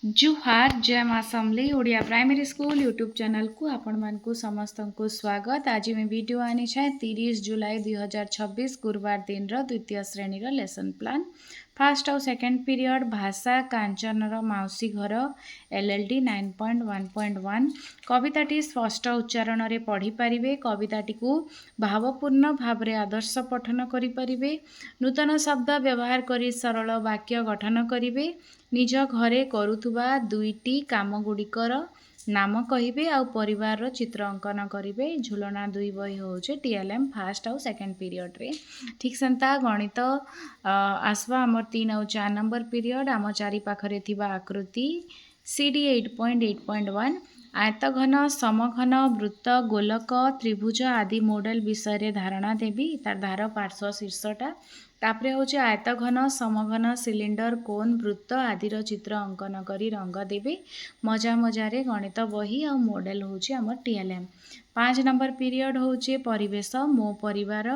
जुहार जय माँ Samalei Odia primary school YouTube channel को आपण मानकु समस्त को स्वागत। आज मैं वीडियो आनी छे 30 जुलाई 2026 गुरुवार दिन द्वितीय श्रेणी लेसन प्लान फास्ट आउ सेकेंड पीरियड भाषा कांचनर माउसी घर LLD 9.1.1 कविताटी स्पष्ट उच्चारण में पढ़ी पारे। कविताटी को भावपूर्ण भाव में आदर्श पठन करें। नूतन शब्द व्यवहार कर सरल वाक्य गठन करेंगे। निज घरे करुथुबा दुईटी काम गुड़िकर नाम कहिबे आउ परिवार चित्र अंकन करेंगे। झुलना दुई बही होचे TLM फास्ट आउ सेकेंड पीरियड रे। ठीक सेंता गणित आसवा आमर 3 आउ 4 नंबर पीरियड आम चारि पाखरे थिबा आकृति CD 8.8.1 आयतघन समघन वृत्त गोलक त्रिभुज आदि मॉडल विषय धारणा देवी। तार धार पार्श्व शीर्षटा तापरे होचे आयतघन समघन सिलिंडर कोन वृत्त आदिर चित्र अंकन करी रंग देवे। मजा मजारे गणित बही आ मॉडल होचे आमर TLM। 5 नंबर पीरियड होचे परिवेश मो परिवार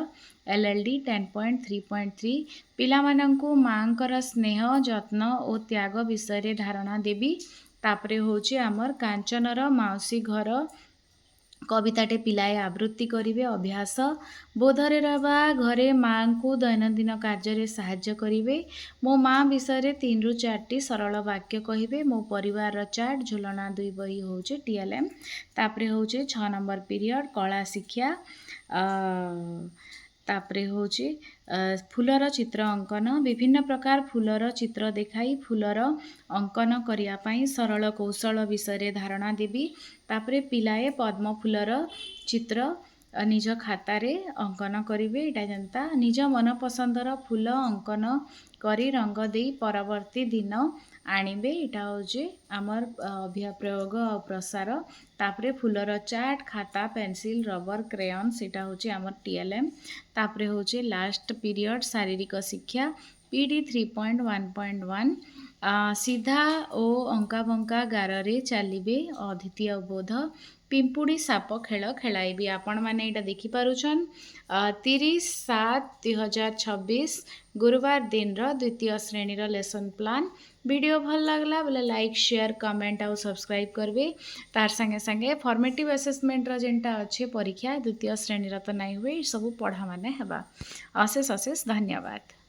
LLD 10.3.3 पिला मानंकु मांकर स्नेह जत्न और त्याग विषय धारणा देवी। तापरे होचे आमर कांचनर माउसी घर कविताटे पिलाए आवृत्ति करिवे। अभ्यास बोधरे रवा घरे माँ को दैनंदिन कार्य साहाय्य करिवे। मो माँ विषय 3 ରୁ 4 सरल वाक्य कहिबे। मो परिवार चार्ट झुलना दुई बही होचे TLM। तापरे होचे 6 नंबर पीरियड कला शिक्षा तापरे होचे फूलर चित्र अंकन विभिन्न प्रकार फूलर चित्र देखाई फूलर अंकन करिया पई सरल कौशल विषय धारणा देवी। तापरे पिलाए पद्म फूलर चित्र निज खातारे अंकन करिवे। एटा जनता निज मन पसंदर फूल अंकन करी रंग देई परवर्ती दिन आणिबे। एटा होचे आमर अभ्याप्रयोग और प्रसार। तापरे फूलर चार्ट खाता पेंसिल रबर क्रेयन्स एटा होचे आमर TLM। तापरे होचे लास्ट पीरियड शारीरिक शिक्षा PD 3.1.1 सीधा ओ अंका बंका गारे चलिए अद्वितीय बोध पिंपुड़ी साप खेल खेलाइबी। आपण मैंने यहाँ देखिपुन 30/7/2026 गुरुवार दिन द्वितीय श्रेणी लेसन प्लान। वीडियो भल लगला बोले लाइक शेयर कमेंट आउ सब्सक्राइब करबे। तार संगे संगे फॉर्मेटिव असेसमेंट जेनटा अच्छे परीक्षा द्वितीय श्रेणी तो नहीं हुए सब पढ़ा माने हेबा। अशेष अशेष धन्यवाद।